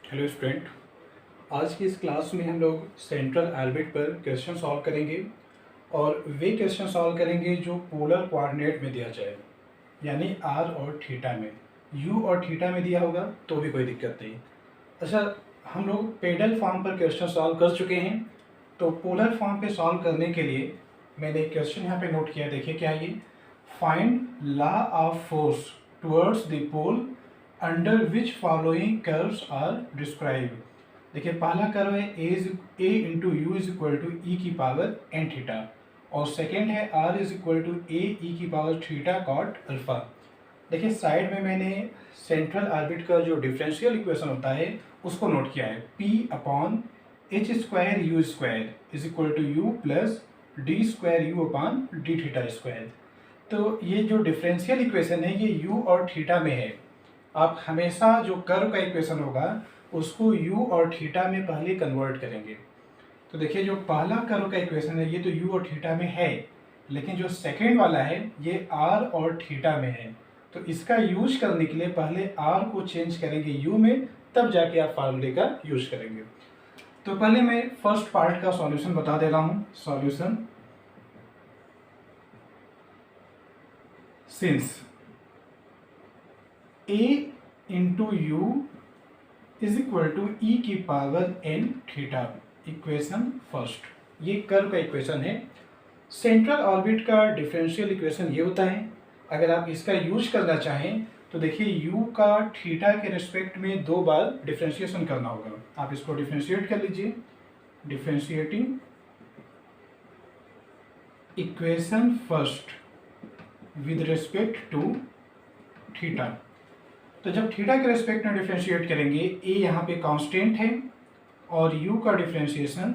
Hello student. आज की इस क्लास में हम लोग सेंट्रल ऑर्बिट पर क्वेश्चन सॉल्व करेंगे और वे क्वेश्चन सॉल्व करेंगे जो पोलर कोऑर्डिनेट में दिया जाए, यानी आर और थीटा में। यू और थीटा में दिया होगा तो भी कोई दिक्कत नहीं। अच्छा, हम लोग पेडल फॉर्म पर क्वेश्चन सॉल्व कर चुके हैं, तो पोलर फॉर्म पे सॉल्व करने के लिए मैंने एक क्वेश्चन यहाँ पे नोट किया। देखिए क्या है ये, find law of force towards the pole under which following curves are describe. देखिए पहला कर्व है a into u is equal to e की पावर एन थीटा, और सेकेंड है r is equal to a e की power theta cot alpha. देखिए side में मैंने सेंट्रल ऑर्बिट का जो डिफरेंशियल इक्वेशन होता है उसको नोट किया है, p upon h square u square is equal to u plus d square u upon d theta square. तो ये जो डिफरेंशियल इक्वेशन है ये यू और थीटा में है। आप हमेशा जो कर्व का इक्वेशन होगा उसको यू और थीटा में पहले कन्वर्ट करेंगे। तो देखिए जो पहला कर्व का इक्वेशन है ये तो यू और थीटा में है, लेकिन जो सेकेंड वाला है ये आर और थीटा में है। तो इसका यूज करने के लिए पहले आर को चेंज करेंगे यू में, तब जाके आप फार्मूले का यूज करेंगे। तो पहले मैं फर्स्ट पार्ट का सॉल्यूशन बता दे रहा हूँ। Solution, since a into u is equal to e की power n theta, equation first, ये कर्व का इक्वेशन है। सेंट्रल ऑर्बिट का डिफरेंशियल इक्वेशन ये होता है। अगर आप इसका यूज करना चाहें तो देखिए यू का थीटा के रिस्पेक्ट में 2 बार डिफरेंशिएशन करना होगा। आप इसको डिफरेंशिएट कर लीजिए, differentiating equation first with respect to theta. तो जब थीटा के रेस्पेक्ट में डिफ्रेंशिएट करेंगे, ए यहाँ पे कांस्टेंट है और यू का differentiation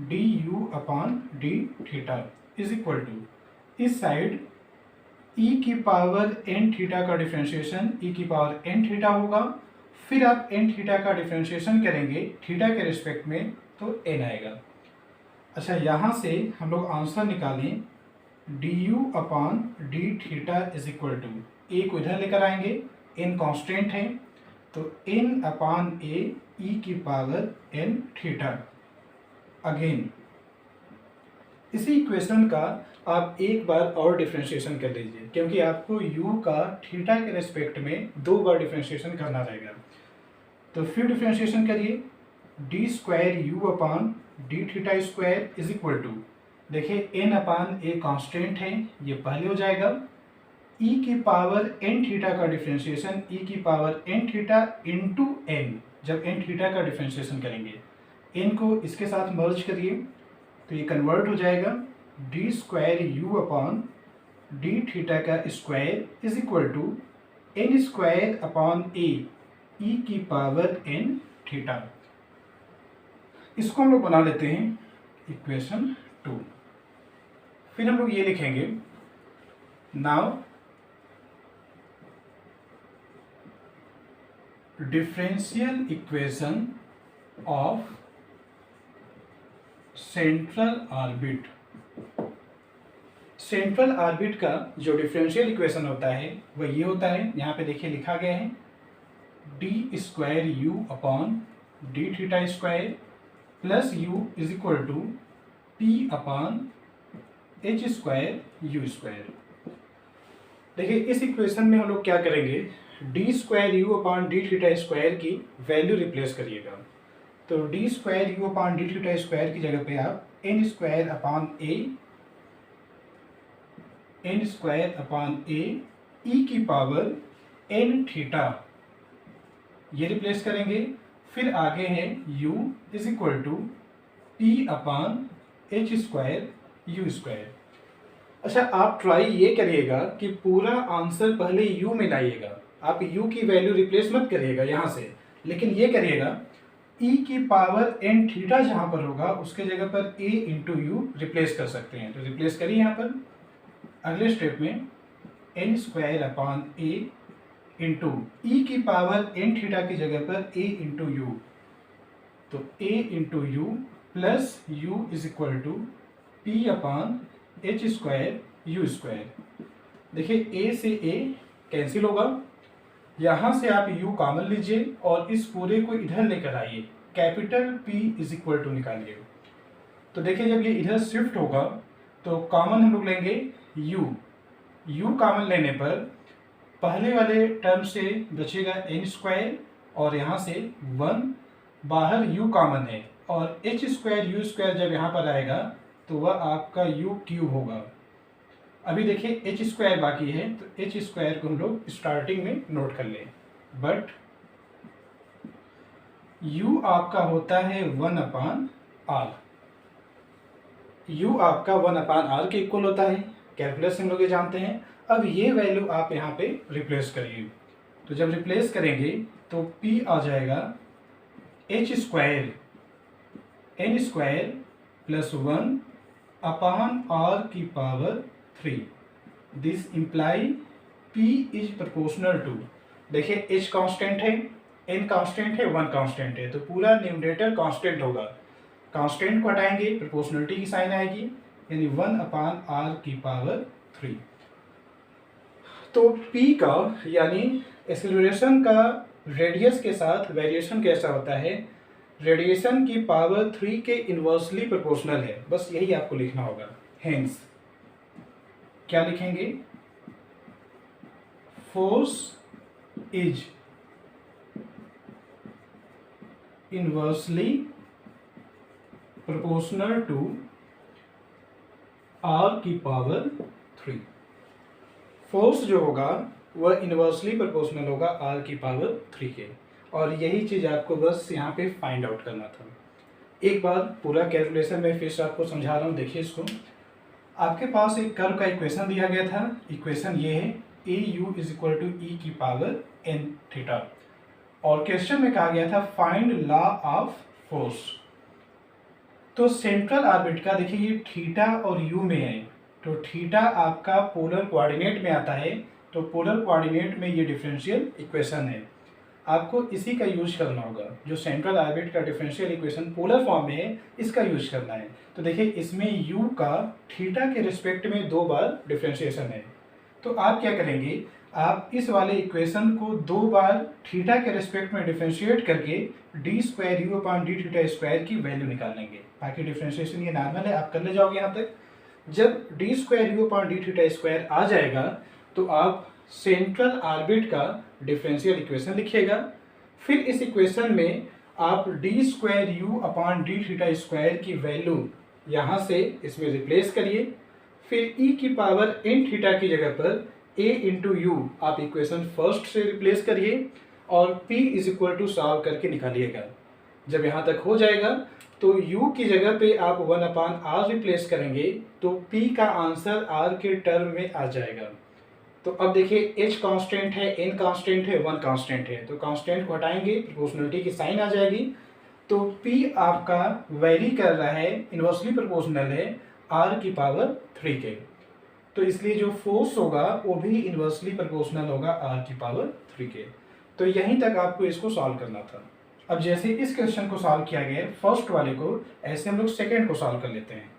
d u upon d theta is equal to, इस साइड ई की पावर एन थीटा का डिफ्रेंशिएशन ई की पावर एन थीटा होगा। फिर आप एन थीटा का डिफ्रेंशिएशन करेंगे थीटा के रेस्पेक्ट में तो एन आएगा। अच्छा, यहाँ से हम लोग आंसर निकालें, d u upon d theta is equal to, a को इधर लेकर आएंगे, एन कांस्टेंट है तो एन अपॉन ए ई की पावर एन थीटा। अगेन इसी इक्वेशन का आप एक बार और डिफ्रेंशिएशन कर लीजिए, क्योंकि आपको u का थीटा के रेस्पेक्ट में 2 बार डिफ्रेंशिएशन करना रहेगा। तो फिर डिफ्रेंशिएशन करिए, d square u upon d theta square is equal to, देखिए एन अपॉन ए कांस्टेंट है, ये पहले हो जाएगा, ई की पावर एन थीटा का डिफ्रेंशिएशन ई की power n theta into n. जब एन थीटा का डिफ्रेंशिएशन करेंगे, एन को इसके साथ मर्ज करिए तो ये कन्वर्ट हो जाएगा, d square u upon d theta का square is equal to n square upon a e की पावर एन थीटा। इसको हम लोग बना लेते हैं इक्वेशन 2। फिर हम लोग ये लिखेंगे, now differential equation of central orbit. Central orbit का जो डिफरेंशियल इक्वेशन होता है वह ये होता है, यहाँ पे देखिए लिखा गया है, d square u upon d theta square plus u is equal to p upon h square u square. देखिए इस इक्वेशन में हम लोग क्या करेंगे, d square u upon d theta square की वैल्यू रिप्लेस करिएगा। तो d square u upon d theta square की जगह पे आप n square upon a e की पावर एन थीटा ये रिप्लेस करेंगे। फिर आगे है u is equal to p upon h square u square. अच्छा, आप ट्राई ये करिएगा कि पूरा आंसर पहले u में लाइएगा। आप u की वैल्यू रिप्लेस मत करिएगा यहाँ से, लेकिन ये करिएगा e की पावर n थीटा जहाँ पर होगा उसके जगह पर a इंटू यू रिप्लेस कर सकते हैं। तो रिप्लेस करिए यहाँ पर। अगले स्टेप में n square upon a into e की पावर n थीटा की जगह पर a इंटू यू, तो a into u plus u is equal to p upon h square u square. देखिए a से a कैंसिल होगा, यहाँ से आप u कॉमन लीजिए और इस पूरे को इधर लेकर आइए, capital P is equal to निकालिए। तो देखिए जब ये इधर शिफ्ट होगा तो कॉमन हम लोग लेंगे u कॉमन लेने पर पहले वाले टर्म से बचेगा n स्क्वायर और यहाँ से 1, बाहर u कॉमन है और h स्क्वायर u स्क्वायर जब यहाँ पर आएगा तो वह आपका u क्यूब होगा। अभी देखिए h स्क्वायर बाकी है तो h स्क्वायर को हम लोग स्टार्टिंग में नोट कर लें, बट u आपका होता है 1/r। u आपका 1/r के इक्वल होता है, कैलकुलस हम लोग ये जानते हैं। अब ये वैल्यू आप यहाँ पे रिप्लेस करिए, तो जब रिप्लेस करेंगे तो p आ जाएगा h square n square plus 1/r की power 3। This imply p is proportional to, देखिए h कांस्टेंट है, n कांस्टेंट है, 1 कांस्टेंट है, तो पूरा न्यूमरेटर कांस्टेंट होगा। कांस्टेंट को हटाएंगे प्रोपोर्शनलिटी की साइन आएगी, यानी 1/r की पावर 3। तो p का यानी एक्सेलरेशन का रेडियस के साथ वेरिएशन कैसा होता है, रेडिएशन की पावर 3 के इन्वर्सली प्रोपोर्शनल है। बस यही आपको लिखना होगा। हेंस क्या लिखेंगे, force is inversely proportional to r की पावर 3। फोर्स जो होगा वह इन्वर्सली प्रोपोर्शनल होगा r की पावर 3 के, और यही चीज़ आपको बस यहाँ पे फाइंड आउट करना था। एक बार पूरा कैलकुलेशन में फिर से आपको समझा रहा हूँ। देखिए इसको, आपके पास एक कर्व का इक्वेशन दिया गया था। इक्वेशन ये है AU is equal to e की पावर n थीटा, और क्वेश्चन में कहा गया था फाइंड लॉ ऑफ फोर्स। तो सेंट्रल ऑर्बिट का देखिए ये थीटा और u में है, तो थीटा आपका पोलर कोऑर्डिनेट में आता है, तो पोलर कोऑर्डिनेट में ये डिफरेंशियल इक्वेशन है। आपको इसी का यूज करना होगा, जो सेंट्रल ऑर्बिट का डिफरेंशियल इक्वेशन पोलर फॉर्म में है, इसका यूज करना है। तो देखिए इसमें u का थीटा के रिस्पेक्ट में 2 बार डिफरेंशिएशन है, तो आप क्या करेंगे, आप इस वाले इक्वेशन को 2 बार थीटा के रिस्पेक्ट में डिफरेंशिएट करके d²u/d θ² की वैल्यू निकाल लेंगे। बाकी डिफरेंशिएशन ये नॉर्मल है, आप कर ले जाओगे यहाँ तक। जब d²u/d θ² आ जाएगा तो आप सेंट्रल ऑर्बिट का डिफरेंशियल इक्वेशन लिखिएगा। फिर इस इक्वेशन में आप d²u/d θ² की वैल्यू यहाँ से इसमें रिप्लेस करिए। फिर e की पावर n थीटा की जगह पर a इंटू यू आप इक्वेशन फर्स्ट से रिप्लेस करिए और p is equal to solve करके निकालिएगा। जब यहाँ तक हो जाएगा तो u की जगह पे आप 1/r रिप्लेस करेंगे तो p का आंसर r के टर्म में आ जाएगा। तो अब देखिए h कांस्टेंट है, n कांस्टेंट है, 1 कांस्टेंट है, तो कांस्टेंट को हटाएंगे, प्रोपोर्शनलिटी की साइन आ जाएगी। तो p आपका वेरी कर रहा है, इन्वर्सली प्रोपोर्शनल है r की पावर 3 के, तो इसलिए जो फोर्स होगा वो भी इन्वर्सली प्रोपोर्शनल होगा r की पावर 3 के। तो यहीं तक आपको इसको सॉल्व करना था। अब जैसे इस क्वेश्चन को सॉल्व किया गया है फर्स्ट वाले को, ऐसे हम लोग सेकेंड को सॉल्व कर लेते हैं।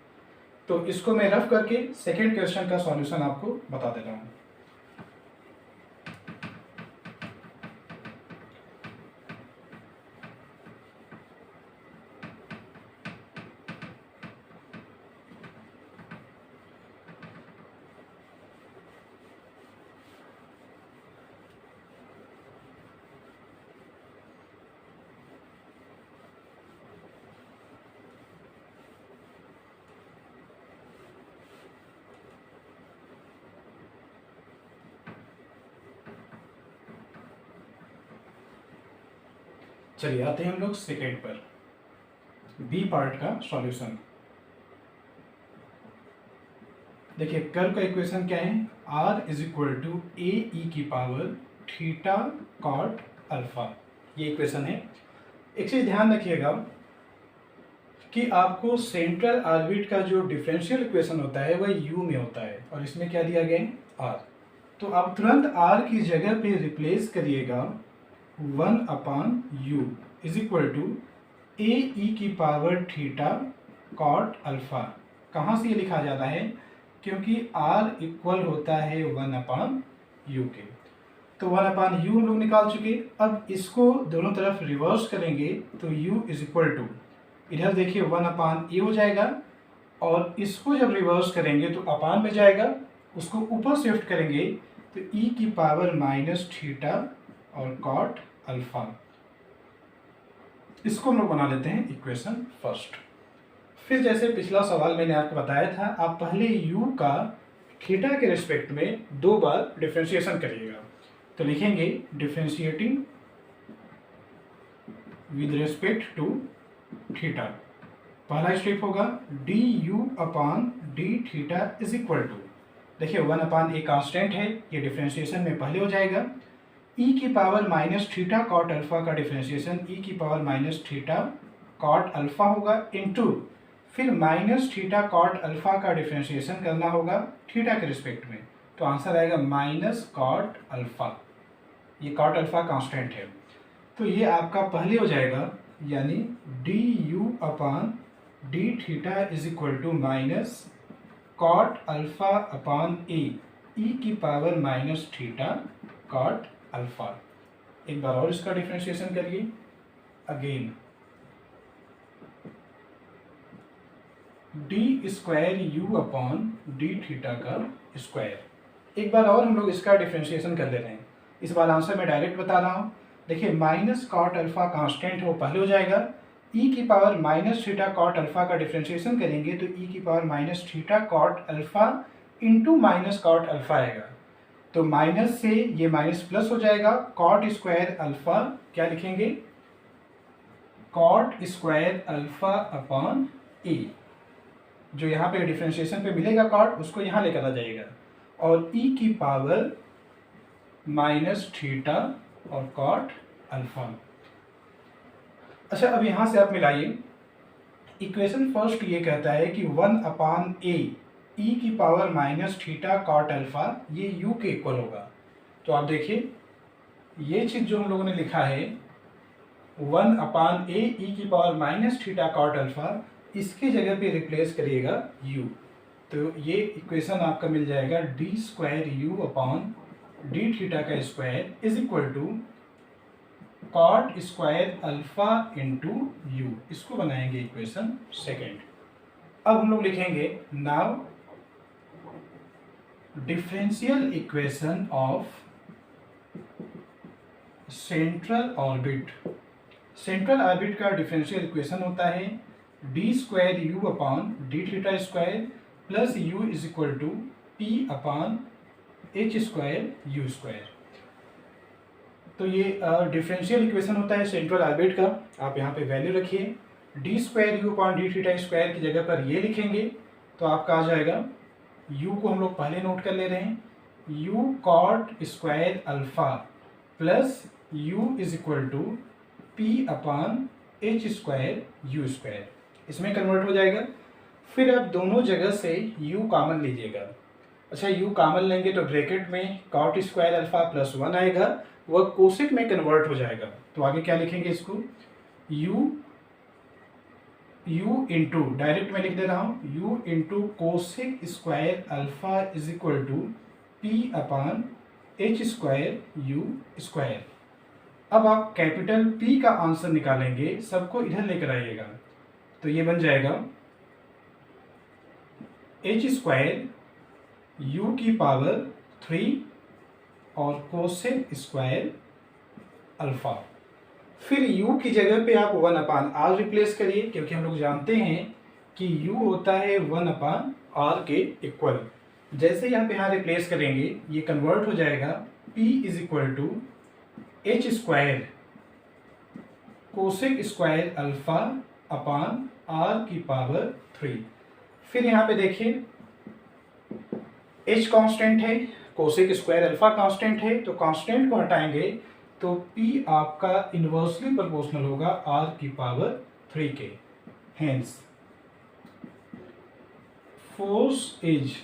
तो इसको मैं रफ करके सेकेंड क्वेश्चन का सॉल्यूशन आपको बता दे रहा हूँ। चलिए आते हैं हम लोग सेकेंड पर, बी पार्ट का सॉल्यूशन। देखिए कर्व का इक्वेशन क्या है, r is equal to a e की पावर थीटा कॉट अल्फा, ये इक्वेशन है। एक चीज ध्यान रखिएगा कि आपको सेंट्रल ऑर्बिट का जो डिफरेंशियल इक्वेशन होता है वह u में होता है, और इसमें क्या दिया गया है r। तो आप तुरंत r की जगह पे रिप्लेस करिएगा 1/u is equal to a e की पावर थीटा कॉट अल्फा। कहाँ से ये लिखा जाता है, क्योंकि r इक्वल होता है 1/u के। तो 1/u हम लोग निकाल चुके। अब इसको दोनों तरफ रिवर्स करेंगे तो u इज इक्वल टू, इधर देखिए 1/a हो जाएगा, और इसको जब रिवर्स करेंगे तो अपान में जाएगा, उसको ऊपर शिफ्ट करेंगे तो e की पावर माइनस थीटा और कॉट अल्फा। इसको हम लोग बना लेते हैं इक्वेशन फर्स्ट। फिर जैसे पिछला सवाल मैंने आपको बताया था, आप पहले u का थीटा के रिस्पेक्ट में 2 बार डिफ्रेंशिएशन करिएगा। तो लिखेंगे differentiating with respect to theta. पहला स्टेप होगा du/d theta is equal to, देखिए 1/a कांस्टेंट है, ये डिफ्रेंशिएशन में पहले हो जाएगा। e की power minus theta cot alpha का डिफ्रेंशिएशन e की power minus theta cot alpha होगा, इनटू फिर माइनस थीटा कॉट अल्फा का डिफ्रेंशिएशन करना होगा थीटा के रिस्पेक्ट में, तो आंसर आएगा माइनस कॉट अल्फा। ये कॉट अल्फा कांस्टेंट है, तो ये आपका पहले हो जाएगा, यानी du/d theta is equal to minus cot alpha upon a, e की power minus theta cot alpha. एक बार और इसका डिफ्रेंशिएशन करिए again, d square u/d theta का स्क्वायर। एक बार और हम लोग इसका डिफ्रेंशिएशन कर ले रहे हैं, इस बार आंसर मैं डायरेक्ट बता रहा हूँ। देखिए माइनस कॉट अल्फा कांस्टेंट है, वो पहले हो जाएगा। e की power minus theta cot alpha का डिफ्रेंशिएशन करेंगे तो e की power minus theta cot alpha into minus cot alpha आएगा, तो माइनस से ये माइनस प्लस हो जाएगा। कॉट स्क्वायर अल्फा क्या लिखेंगे, कॉट स्क्वायर अल्फा अपॉन ए, जो यहाँ पे डिफ्रेंशिएशन पे मिलेगा कॉट, उसको यहाँ लेकर आ जाएगा, और e की पावर माइनस थीटा और कॉट अल्फा। अच्छा, अब यहाँ से आप मिलाइए, इक्वेशन फर्स्ट ये कहता है कि 1/a e की power minus theta cot alpha ये u के इक्वल होगा। तो आप देखिए ये चीज़ जो हम लोगों ने लिखा है 1/a e की power minus theta cot alpha, इसके जगह पे रिप्लेस करिएगा u, तो ये इक्वेशन आपका मिल जाएगा d² थीटा का square is equal to cot square alpha into u. इसको बनाएंगे इक्वेशन सेकेंड। अब हम लोग लिखेंगे now differential equation of central orbit. Central orbit का डिफरेंशियल इक्वेशन होता है d² theta square plus u is equal to p/h² तो ये डिफरेंशियल इक्वेशन होता है सेंट्रल ऑर्बिट का। आप यहाँ पे वैल्यू रखिए, d² थीटा स्क्वायर की जगह पर ये लिखेंगे तो आपका आ जाएगा, u को हम लोग पहले नोट कर ले रहे हैं, u cot square alpha plus u is equal to p/h²u², इसमें कन्वर्ट हो जाएगा। फिर आप दोनों जगह से u कॉमन लीजिएगा। अच्छा, u कॉमन लेंगे तो ब्रैकेट में कॉट स्क्वायर अल्फा प्लस 1 आएगा, वह कोसेक में कन्वर्ट हो जाएगा। तो आगे क्या लिखेंगे इसको, u इंटू, डायरेक्ट में लिख दे रहा हूँ, u into cosec square alpha is equal to p/h²u²। अब आप कैपिटल P का आंसर निकालेंगे, सबको इधर लेकर आइएगा, तो ये बन जाएगा h² u की पावर 3 और कोसेक स्क्वायर अल्फा। फिर u की जगह पे आप 1/r रिप्लेस करिए, क्योंकि हम लोग जानते हैं कि u होता है 1/r के इक्वल। जैसे यहाँ पे यहाँ रिप्लेस करेंगे ये कन्वर्ट हो जाएगा, p is equal to h² cosec square alpha upon r की पावर 3। फिर यहाँ पे देखिए h कांस्टेंट है, कोसेक स्क्वायर अल्फा कांस्टेंट है, तो कांस्टेंट को हटाएंगे तो p आपका इन्वर्सली प्रोपोर्शनल होगा r की पावर 3 के। Hence force is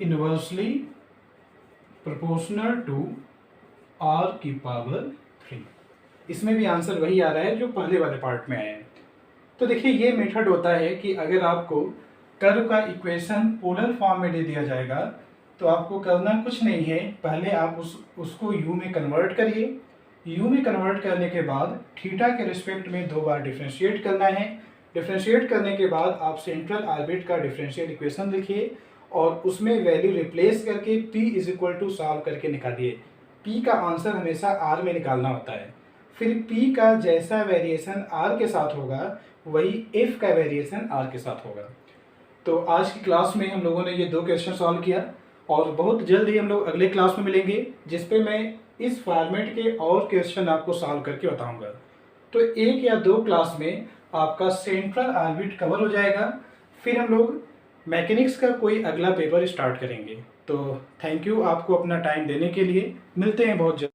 inversely proportional to r की पावर 3। इसमें भी आंसर वही आ रहा है जो पहले वाले पार्ट में आया है। तो देखिए ये मेथड होता है कि अगर आपको कर्व का इक्वेशन पोलर फॉर्म में दे दिया जाएगा तो आपको करना कुछ नहीं है, पहले आप उसको यू में कन्वर्ट करिए। यू में कन्वर्ट करने के बाद थीटा के रिस्पेक्ट में 2 बार डिफ्रेंशिएट करना है। डिफ्रेंशिएट करने के बाद आप सेंट्रल ऑर्बिट का डिफरेंशियल इक्वेशन लिखिए और उसमें वैल्यू रिप्लेस करके p is equal to solve करके निकालिए। p का आंसर हमेशा r में निकालना होता है। फिर p का जैसा वेरिएशन r के साथ होगा वही f का वेरिएशन r के साथ होगा। तो आज की क्लास में हम लोगों ने ये 2 क्वेश्चन सॉल्व किया और बहुत जल्द ही हम लोग अगले क्लास में मिलेंगे जिस पे मैं इस फॉर्मेट के और क्वेश्चन आपको सॉल्व करके बताऊंगा। तो 1 या 2 क्लास में आपका सेंट्रल ऑर्बिट कवर हो जाएगा, फिर हम लोग मैकेनिक्स का कोई अगला पेपर स्टार्ट करेंगे। तो थैंक यू आपको अपना टाइम देने के लिए, मिलते हैं बहुत जल्द।